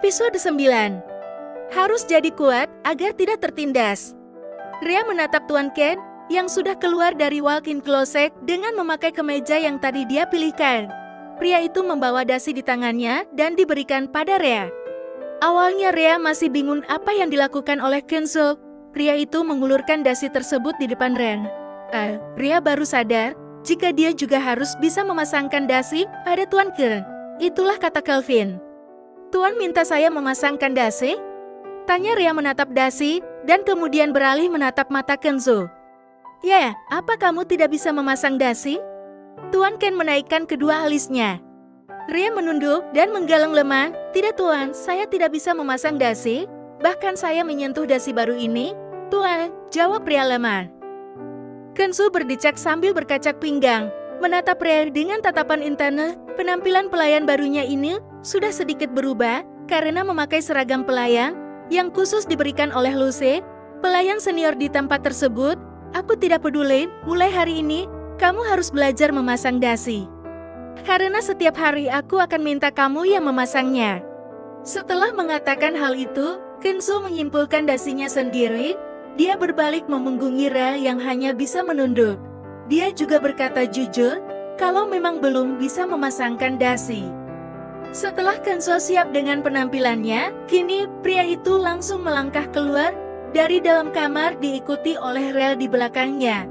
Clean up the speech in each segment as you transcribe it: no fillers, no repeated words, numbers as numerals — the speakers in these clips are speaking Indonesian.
Episode 9. Harus jadi kuat agar tidak tertindas. Rhea menatap Tuan Ken yang sudah keluar dari walk-in closet dengan memakai kemeja yang tadi dia pilihkan. Pria itu membawa dasi di tangannya dan diberikan pada Rhea. Awalnya Rhea masih bingung apa yang dilakukan oleh Kenzo. Pria itu mengulurkan dasi tersebut di depan Ren. Rhea baru sadar jika dia juga harus bisa memasangkan dasi pada Tuan Ken. Itulah kata Kelvin. Tuan minta saya memasangkan dasi? Tanya Rhea menatap dasi, dan kemudian beralih menatap mata Kenzo. Ya, apa kamu tidak bisa memasang dasi? Tuan Ken menaikkan kedua alisnya. Rhea menunduk dan menggalang lemah. Tidak Tuan, saya tidak bisa memasang dasi. Bahkan saya menyentuh dasi baru ini. Tuan, jawab Rhea lemah. Kenzo berdecak sambil berkacak pinggang. Menatap Rhea dengan tatapan internal. Penampilan pelayan barunya ini sudah sedikit berubah karena memakai seragam pelayan yang khusus diberikan oleh Lucy, pelayan senior di tempat tersebut. Aku tidak peduli, mulai hari ini kamu harus belajar memasang dasi. Karena setiap hari aku akan minta kamu yang memasangnya. Setelah mengatakan hal itu, Kenzo menyimpulkan dasinya sendiri. Dia berbalik memunggungi Rhea yang hanya bisa menunduk. Dia juga berkata jujur, kalau memang belum bisa memasangkan dasi. Setelah Kenzo siap dengan penampilannya, kini pria itu langsung melangkah keluar dari dalam kamar diikuti oleh Rhea di belakangnya.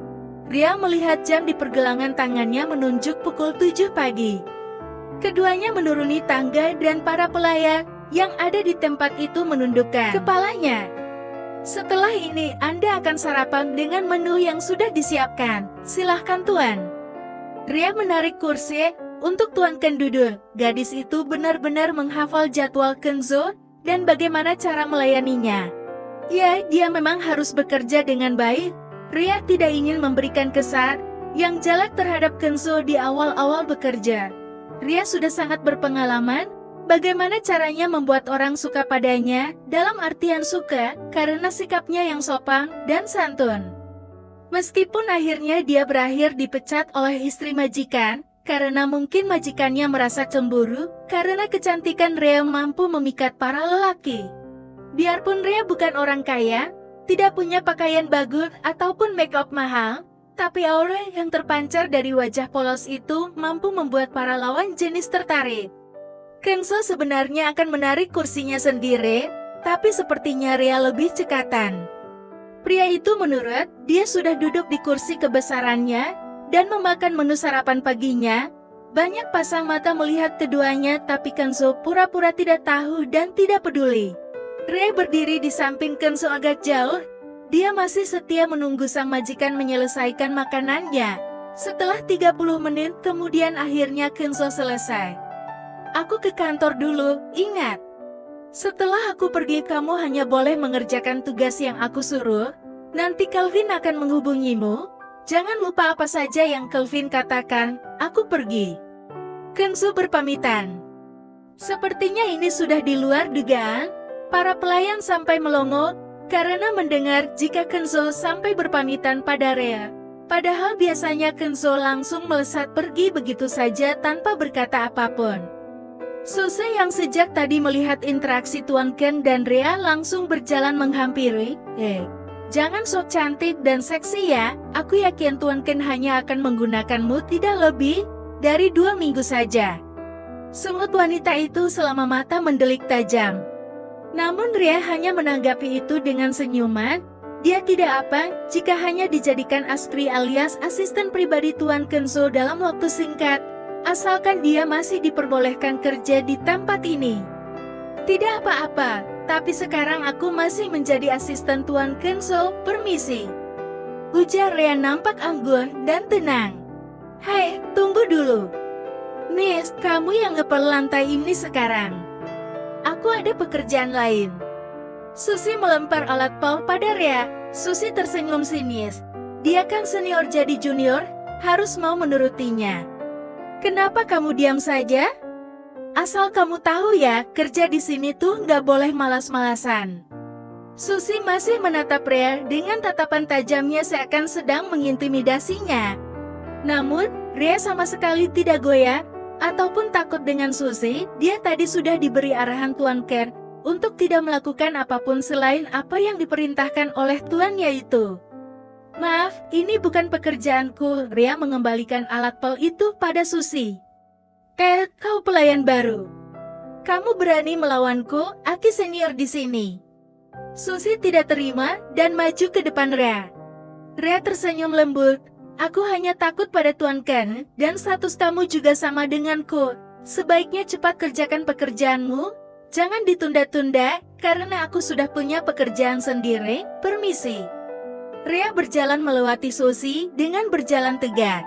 Rhea melihat jam di pergelangan tangannya menunjuk pukul 7 pagi. Keduanya menuruni tangga dan para pelayan yang ada di tempat itu menundukkan kepalanya. Setelah ini Anda akan sarapan dengan menu yang sudah disiapkan. Silahkan Tuan. Rhea menarik kursi untuk Tuan Ken duduk. Gadis itu benar-benar menghafal jadwal Kenzo dan bagaimana cara melayaninya. Ya, dia memang harus bekerja dengan baik. Rhea tidak ingin memberikan kesan yang jelek terhadap Kenzo di awal-awal bekerja. Rhea sudah sangat berpengalaman bagaimana caranya membuat orang suka padanya, dalam artian suka karena sikapnya yang sopan dan santun. Meskipun akhirnya dia berakhir dipecat oleh istri majikan, karena mungkin majikannya merasa cemburu, karena kecantikan Rhea mampu memikat para lelaki. Biarpun Rhea bukan orang kaya, tidak punya pakaian bagus ataupun make-up mahal, tapi aura yang terpancar dari wajah polos itu mampu membuat para lawan jenis tertarik. Kenzo sebenarnya akan menarik kursinya sendiri, tapi sepertinya Rhea lebih cekatan. Pria itu menurut, dia sudah duduk di kursi kebesarannya dan memakan menu sarapan paginya. Banyak pasang mata melihat keduanya, tapi Kenzo pura-pura tidak tahu dan tidak peduli. Rhea berdiri di samping Kenzo agak jauh. Dia masih setia menunggu sang majikan menyelesaikan makanannya. Setelah 30 menit kemudian akhirnya Kenzo selesai. Aku ke kantor dulu, ingat. Setelah aku pergi kamu hanya boleh mengerjakan tugas yang aku suruh. Nanti Kelvin akan menghubungimu. Jangan lupa apa saja yang Kelvin katakan, aku pergi. Kenzo berpamitan. Sepertinya ini sudah di luar dugaan. Para pelayan sampai melongo karena mendengar jika Kenzo sampai berpamitan pada Rhea. Padahal biasanya Kenzo langsung melesat pergi begitu saja tanpa berkata apapun. Susie yang sejak tadi melihat interaksi Tuan Ken dan Rhea langsung berjalan menghampiri. Jangan sok cantik dan seksi ya, aku yakin Tuan Ken hanya akan menggunakanmu tidak lebih dari 2 minggu saja. Semut wanita itu selama mata mendelik tajam. Namun Rhea hanya menanggapi itu dengan senyuman. Dia tidak apa jika hanya dijadikan Aspri alias asisten pribadi Tuan Kenzo dalam waktu singkat. Asalkan dia masih diperbolehkan kerja di tempat ini. Tidak apa-apa, tapi sekarang aku masih menjadi asisten Tuan Kenzo, permisi. Ujar Rhea nampak anggun dan tenang. Hai, tunggu dulu. Miss, kamu yang ngepel lantai ini sekarang. Aku ada pekerjaan lain. Susie melempar alat pau pada Rhea. Susie tersenyum sinis. Dia kan senior jadi junior, harus mau menurutinya. Kenapa kamu diam saja? Asal kamu tahu ya, kerja di sini tuh nggak boleh malas-malasan. Susie masih menatap Rhea dengan tatapan tajamnya seakan sedang mengintimidasinya. Namun, Rhea sama sekali tidak goyah ataupun takut dengan Susie. Dia tadi sudah diberi arahan Tuan Ken untuk tidak melakukan apapun selain apa yang diperintahkan oleh tuannya itu. Maaf, ini bukan pekerjaanku. Ria mengembalikan alat pel itu pada Suzy. Kau pelayan baru. Kamu berani melawanku, Aki senior di sini. Suzy tidak terima dan maju ke depan Ria. Ria tersenyum lembut. Aku hanya takut pada Tuan Ken, dan status kamu juga sama denganku. Sebaiknya cepat kerjakan pekerjaanmu. Jangan ditunda-tunda, karena aku sudah punya pekerjaan sendiri. Permisi. Ria berjalan melewati Suzy dengan berjalan tegak.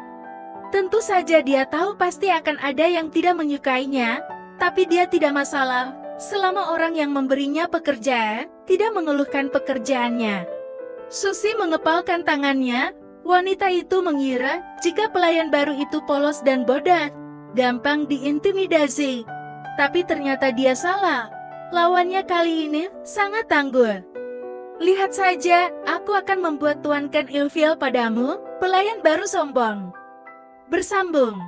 Tentu saja dia tahu pasti akan ada yang tidak menyukainya, tapi dia tidak masalah selama orang yang memberinya pekerjaan tidak mengeluhkan pekerjaannya. Suzy mengepalkan tangannya. Wanita itu mengira jika pelayan baru itu polos dan bodoh, gampang diintimidasi. Tapi ternyata dia salah. Lawannya kali ini sangat tangguh. Lihat saja, aku akan membuat Tuan Ken ilfil padamu, pelayan baru sombong. Bersambung.